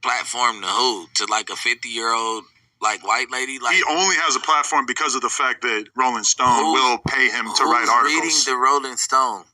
platform to who? To like a 50-year-old like white lady? Like, he only has a platform because of the fact that Rolling Stone will pay him to write articles. Reading the Rolling Stone?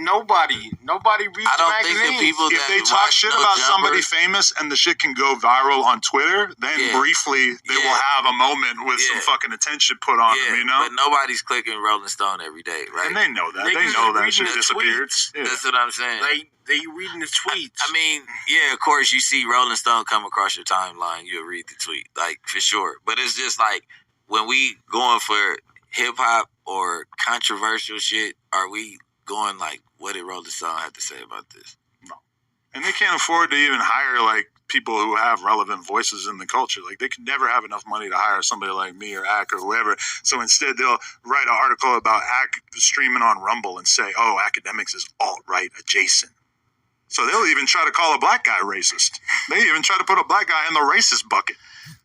Nobody reads I don't think the people if that they talk shit about somebody famous and the shit can go viral on Twitter, then briefly they will have a moment with some fucking attention put on them, you know? But nobody's clicking Rolling Stone every day, right? And they know that. They know that shit disappeared. Yeah. That's what I'm saying. They reading the tweets. I mean, yeah, of course you see Rolling Stone come across your timeline, you'll read the tweet, like, for sure. But it's just like, when we going for hip-hop or controversial shit, are we going like, what did Rolling Stone have to say about this? No. And they can't afford to even hire like people who have relevant voices in the culture. Like, they can never have enough money to hire somebody like me or Ak or whoever. So instead they'll write an article about Ak streaming on Rumble and say, oh, academics is alt-right adjacent. So they'll even try to call a black guy racist. They even try to put a black guy in the racist bucket.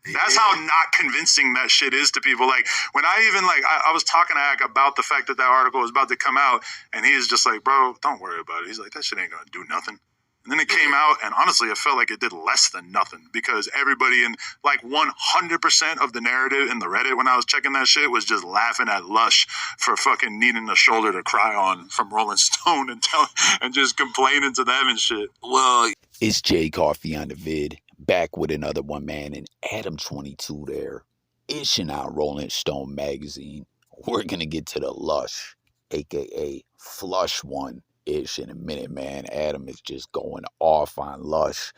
That's how not convincing that shit is to people. Like, when I even, like, I was talking to Ak about the fact that article was about to come out, and he is just like, bro, don't worry about it. He's like, that shit ain't gonna do nothing. And then it came out, and honestly, it felt like it did less than nothing, because everybody in, like, 100% of the narrative in the Reddit when I was checking that shit was just laughing at Lush for fucking needing a shoulder to cry on from Rolling Stone and just complaining to them and shit. Well, it's Jay Coffee on the vid, back with another one, man, and Adam22 there, ishing out Rolling Stone magazine. We're gonna get to the Lush, aka Flush One, ish in a minute, man. Adam is just going off on Lush.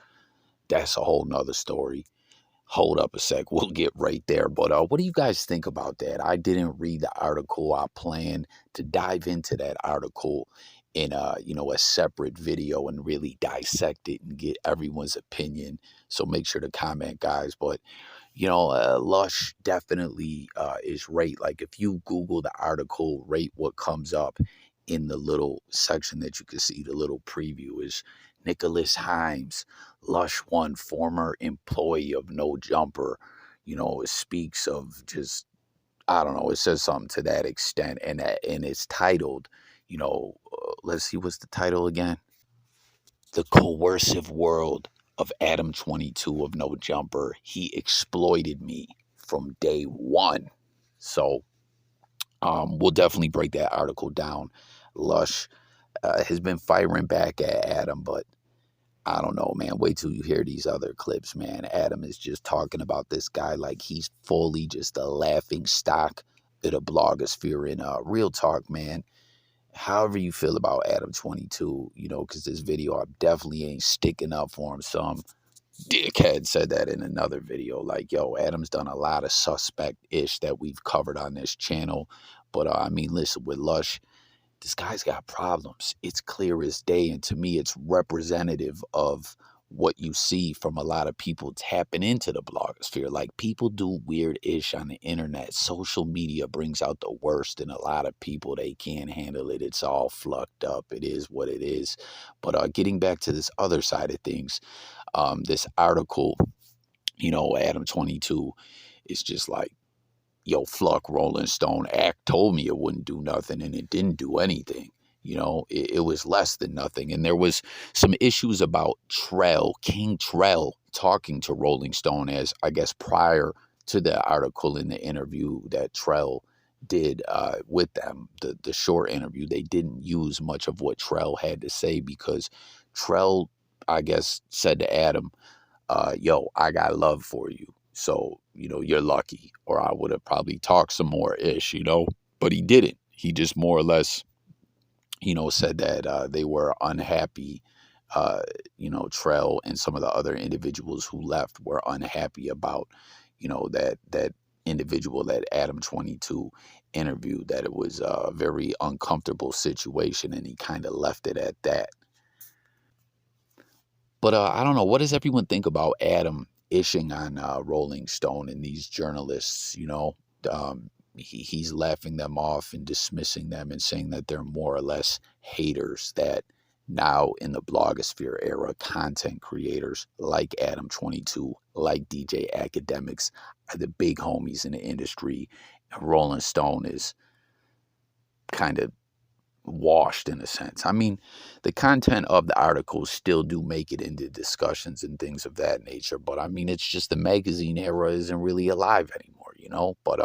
That's a whole nother story. Hold up a sec, we'll get right there. But what do you guys think about that? I didn't read the article. I plan to dive into that article in a separate video and really dissect it and get everyone's opinion. So make sure to comment, guys. But Lush definitely is right. Like, if you Google the article, rate what comes up in the little section that you can see, the little preview is Nicholas Himes, Lush One, former employee of No Jumper. It speaks of just, I don't know, it says something to that extent. And it's titled, let's see, what's the title again? The Coercive World of Adam22 of No Jumper. He exploited me from day one. So we'll definitely break that article down. Lush has been firing back at Adam, but I don't know, man. Wait till you hear these other clips, man. Adam is just talking about this guy like he's fully just a laughing stock of the blogosphere. And real talk, man. However you feel about Adam22, because this video, I definitely ain't sticking up for him. Some dickhead said that in another video. Like, yo, Adam's done a lot of suspect-ish that we've covered on this channel. But, I mean, listen, with Lush, this guy's got problems. It's clear as day. And to me, it's representative of what you see from a lot of people tapping into the blogosphere. Like, people do weird-ish on the internet. Social media brings out the worst in a lot of people. They can't handle it. It's all flucked up. It is what it is. But getting back to this other side of things, this article, Adam22 is just like, yo, Fluck, Rolling Stone, Ak told me it wouldn't do nothing, and it didn't do anything. It was less than nothing. And there was some issues about King Trell, talking to Rolling Stone, as I guess prior to the article in the interview that Trell did with them, the short interview. They didn't use much of what Trell had to say, because Trell, I guess, said to Adam, yo, I got love for you. So, you're lucky, or I would have probably talked some more ish, but he didn't. He just more or less, said that they were unhappy. Trell and some of the other individuals who left were unhappy about, that individual that Adam22 interviewed, that it was a very uncomfortable situation, and he kind of left it at that. But I don't know. What does everyone think about Adam ishing on Rolling Stone and these journalists? He's laughing them off and dismissing them and saying that they're more or less haters, that now in the blogosphere era, content creators like Adam22, like DJ Academics, are the big homies in the industry. And Rolling Stone is kind of washed in a sense. I mean, the content of the articles still do make it into discussions and things of that nature, but I mean, it's just the magazine era isn't really alive anymore, you know? But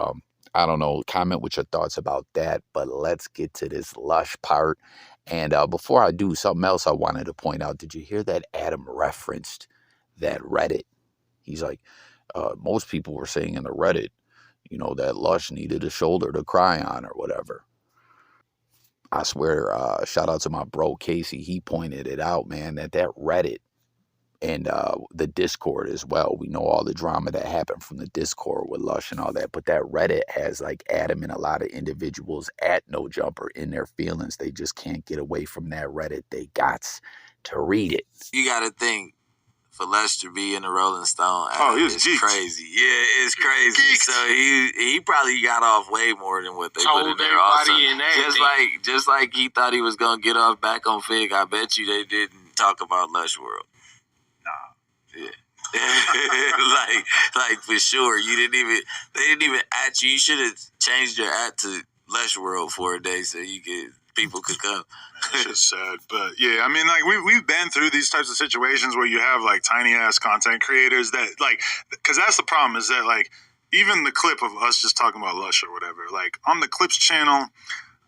I don't know, comment with your thoughts about that, but let's get to this Lush part. And before I do, something else I wanted to point out. Did you hear that Adam referenced that Reddit? He's like, most people were saying in the Reddit, you know, that Lush needed a shoulder to cry on or whatever. I swear, shout out to my bro Casey. He pointed it out, man, that Reddit and the Discord as well. We know all the drama that happened from the Discord with Lush and all that, but that Reddit has like Adam and a lot of individuals at No Jumper in their feelings. They just can't get away from that Reddit. They gots to read it. You got to think, for Lush to be in the Rolling Stone, it's crazy. Yeah, it's crazy. Geeked. So he probably got off way more than what they put in there. Also, just like he thought he was gonna get off back on Fig. I bet you they didn't talk about Lush World. Nah. Yeah. like for sure. They didn't even at you. You should have changed your at to Lush World for a day so people could come. It's just sad, but yeah, I mean, like we've been through these types of situations where you have like tiny ass content creators that like, because that's the problem is that like even the clip of us just talking about Lush or whatever, like on the Clips channel,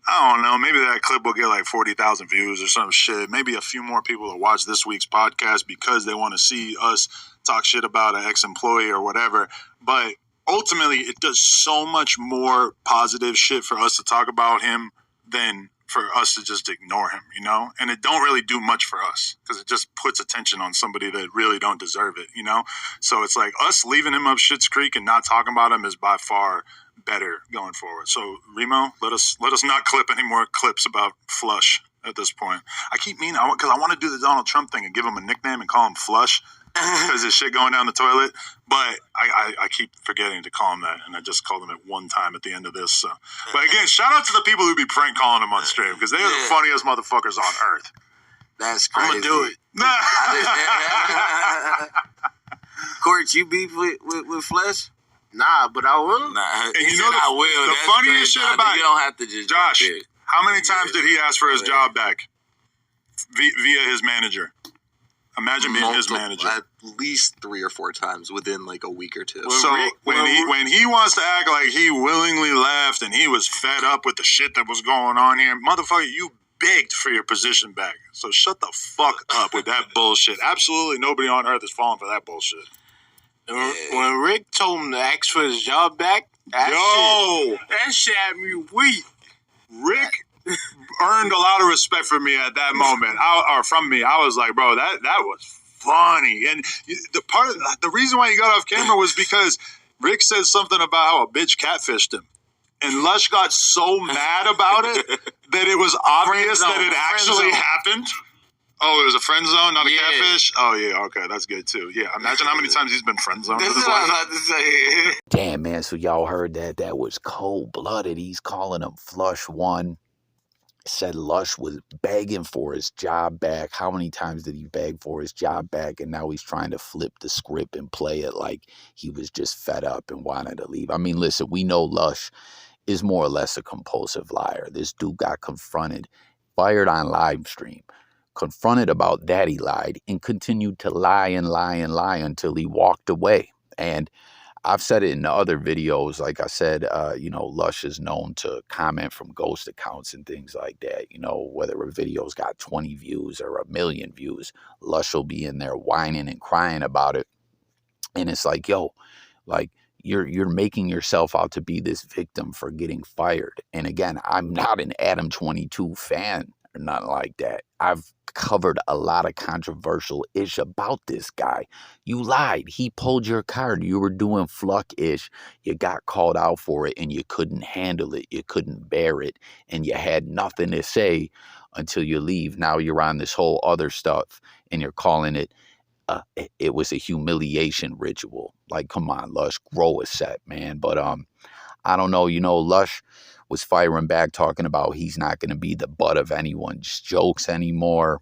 I don't know, maybe that clip will get like 40,000 views or some shit. Maybe a few more people will watch this week's podcast because they want to see us talk shit about an ex-employee or whatever. But ultimately, it does so much more positive shit for us to talk about him than for us to just ignore him, you know? And it don't really do much for us because it just puts attention on somebody that really don't deserve it, you know? So it's like us leaving him up Schitt's Creek and not talking about him is by far better going forward. So Remo, let us not clip any more clips about Flush at this point. I keep meaning, because I want to do the Donald Trump thing and give him a nickname and call him Flush because there's shit going down the toilet. But I keep forgetting to call him that, and I just called him it one time at the end of this. So. But again, shout out to the people who be prank calling him on stream because they are the funniest motherfuckers on earth. That's crazy. I'm gonna do it. Court, you beef with Flesh? Nah, but I will. Nah, and you know I will. The funniest shit about you don't have to just Josh. How many times did he ask for his job back via his manager? Imagine being his manager. At least 3 or 4 times within like a week or two. So when he wants to act like he willingly left and he was fed up with the shit that was going on here, motherfucker, you begged for your position back. So shut the fuck up with that bullshit. Absolutely nobody on earth is falling for that bullshit. When Rick told him to ask for his job back, that shit had me weak. Rick earned a lot of respect from me at that moment. From me. I was like, bro, that was funny. And the reason why he got off camera was because Rick said something about how a bitch catfished him. And Lush got so mad about it that it was obvious that it actually happened. Oh, it was a friend zone, not a catfish? Oh, yeah, okay, that's good, too. Yeah, imagine how many times he's been friend zoned. That's what I was about to say. Damn, man, so y'all heard that. That was cold-blooded. He's calling him Lush One. Said Lush was begging for his job back. How many times did he beg for his job back? And now he's trying to flip the script and play it like he was just fed up and wanted to leave. I mean, listen, we know Lush is more or less a compulsive liar. This dude got confronted, fired on live stream, confronted about that he lied, and continued to lie and lie and lie until he walked away. And I've said it in the other videos. Like I said, Lush is known to comment from ghost accounts and things like that. You know, whether a video's got 20 views or 1 million views, Lush will be in there whining and crying about it. And it's like, yo, like, you're making yourself out to be this victim for getting fired. And again, I'm not an Adam22 fan or nothing like that. I've covered a lot of controversial ish about this guy. You lied. He pulled your card. You were doing fluck ish. You got called out for it and you couldn't handle it. You couldn't bear it. And you had nothing to say until you leave. Now you're on this whole other stuff and you're calling it it was a humiliation ritual. Like, come on, Lush, grow a set, man. But I don't know. You know, Lush was firing back, talking about he's not going to be the butt of anyone's jokes anymore.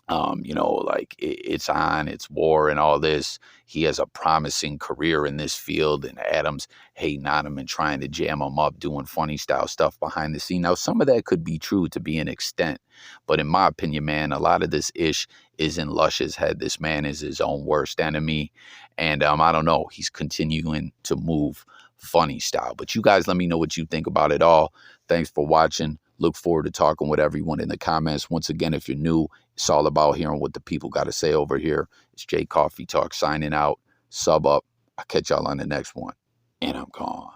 You know, like it's on, it's war and all this. He has a promising career in this field, and Adam's hating on him and trying to jam him up, doing funny style stuff behind the scene. Now, some of that could be true to be an extent, but in my opinion, man, a lot of this ish is in Lush's head. This man is his own worst enemy, and I don't know, he's continuing to move funny style. But you guys, let me know what you think about it all. Thanks for watching. Look forward to talking with everyone in the comments. Once again, if you're new, it's all about hearing what the people got to say over here. It's Jay Coffee Talk signing out. Sub up. I'll catch y'all on the next one. And I'm gone.